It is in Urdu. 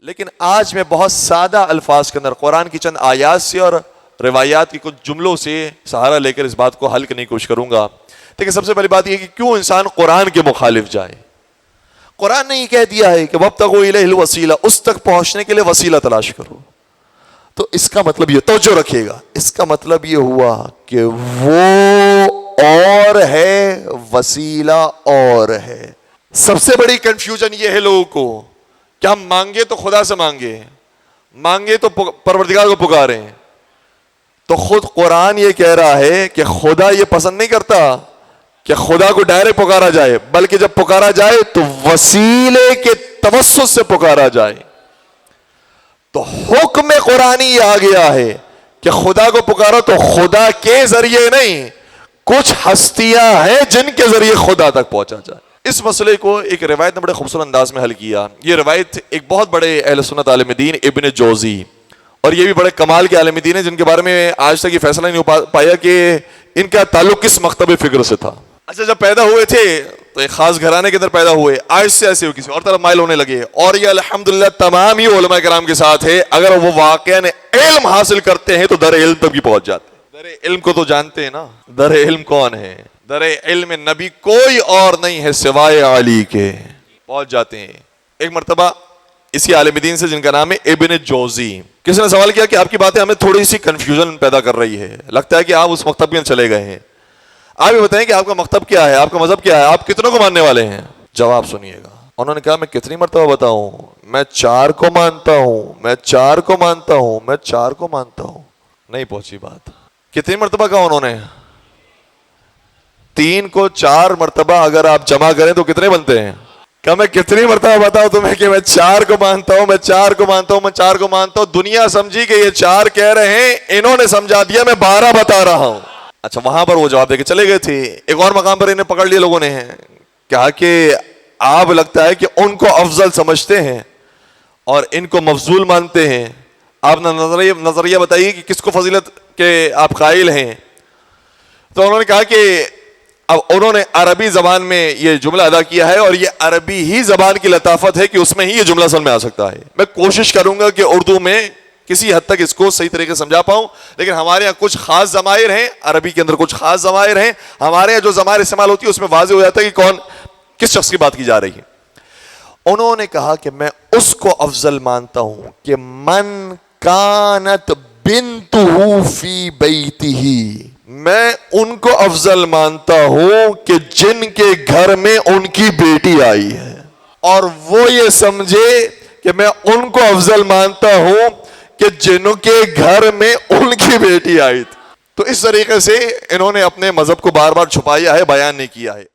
لیکن آج میں بہت سادہ الفاظ کے اندر قرآن کی چند آیات سے اور روایات کی کچھ جملوں سے سہارا لے کر اس بات کو حل کرنے کی کوشش کروں گا. دیکھیں سب سے پہلی بات یہ کہ کیوں انسان قرآن کے مخالف جائے. قرآن نے یہ کہہ دیا ہے کہ وابتغوا الیہ الوسیلہ، اس تک پہنچنے کے لیے وسیلہ تلاش کرو. تو اس کا مطلب یہ توجہ رکھیے گا، اس کا مطلب یہ ہوا کہ وہ اور ہے، وسیلہ اور ہے. سب سے بڑی کنفیوژن یہ ہے لوگوں کو کہ ہم مانگے تو خدا سے مانگے تو پروردگار کو پکاریں. تو خود قرآن یہ کہہ رہا ہے کہ خدا یہ پسند نہیں کرتا کہ خدا کو ڈائریکٹ پکارا جائے، بلکہ جب پکارا جائے تو وسیلے کے توسط سے پکارا جائے. تو حکم قرآنی یہ آ گیا ہے کہ خدا کو پکارو تو خدا کے ذریعے نہیں، کچھ ہستیاں ہیں جن کے ذریعے خدا تک پہنچا جائے. اس مسئلے کو ایک روایت نے بڑے خوبصورت انداز میں حل کیا. یہ روایت ایک بہت بڑے اہل سنت عالم دین ابن جوزی، اور یہ بھی بڑے کمال کے عالم دین ہیں جن کے بارے میں آج تک یہ فیصلہ نہیں ہو پایا کہ ان کا تعلق کس مکتب فکر سے تھا. اچھا، جب پیدا ہوئے تھے تو ایک خاص گھرانے کے اندر پیدا ہوئے، آج سے ایسے ہو کسی اور طرف مائل ہونے لگے، اور یہ الحمدللہ تمام ہی علماء کرام کے ساتھ ہے، اگر وہ واقعاً علم حاصل کرتے ہیں تو در علم تک بھی پہنچ جاتے ہیں. در علم کو تو جانتے ہیں نا، در علم کون ہے؟ در علم نبی کوئی اور نہیں ہے سوائے علی کے. پہنچ جاتے ہیں. ایک مرتبہ اسی عالم دین سے جن کا نام ہے ابن جوزی، کسی نے سوال کیا کہ آپ کی باتیں ہمیں تھوڑی سی کنفیوژن پیدا کر رہی ہے، لگتا ہے کہ آپ اس مکتب میں چلے گئے ہیں. آپ یہ بتائیں کہ آپ کا مکتب کیا ہے، آپ کا مذہب کیا ہے، آپ کتنوں کو ماننے والے ہیں؟ جواب سنیے گا. انہوں نے کہا میں کتنی مرتبہ بتاؤں، میں 4 کو مانتا ہوں، میں 4 کو مانتا ہوں، میں 4 کو مانتا ہوں. نہیں پہنچی بات. کتنی مرتبہ کہا انہوں نے؟ 3 کو 4 مرتبہ اگر آپ جمع کریں تو کتنے بنتے ہیں؟ کہ میں کتنی مرتبہ بتاؤں تمہیں کہ میں 4 کو مانتا ہوں، میں 4 کو مانتا ہوں، میں 4 کو مانتا ہوں. دنیا سمجھی کہ یہ 4 کہہ رہے ہیں، انہوں نے سمجھا دیا میں 12 بتا رہا ہوں. اچھا، وہاں پر وہ جواب دے کے چلے گئے تھے. ایک اور مقام پر انہیں پکڑ لیا لوگوں نے، کہا کہ آپ لگتا ہے کہ ان کو افضل سمجھتے ہیں اور ان کو مفضول مانتے ہیں. آپ نے نظریہ بتائیے کہ کس کو فضیلت کے آپ قائل ہیں. تو انہوں نے کہا کہ اب انہوں نے عربی زبان میں یہ جملہ ادا کیا ہے، اور یہ عربی ہی زبان کی لطافت ہے کہ اس میں ہی یہ جملہ سمجھ میں آ سکتا ہے. میں کوشش کروں گا کہ اردو میں کسی حد تک اس کو صحیح طریقے سے سمجھا پاؤں، لیکن ہمارے یہاں کچھ خاص ضمائر ہیں، عربی کے اندر کچھ خاص ضمائر ہیں. ہمارے یہاں جو ضمائر استعمال ہوتی ہے اس میں واضح ہو جاتا ہے کہ کون کس شخص کی بات کی جا رہی ہے. انہوں نے کہا کہ میں اس کو افضل مانتا ہوں کہ من کانت بنتہ فی بیتہ، میں ان کو افضل مانتا ہوں کہ جن کے گھر میں ان کی بیٹی آئی ہے، اور وہ یہ سمجھے کہ میں ان کو افضل مانتا ہوں کہ جنوں کے گھر میں ان کی بیٹی آئی تھی. تو اس طریقے سے انہوں نے اپنے مذہب کو بار بار چھپایا ہے، بیان نہیں کیا ہے.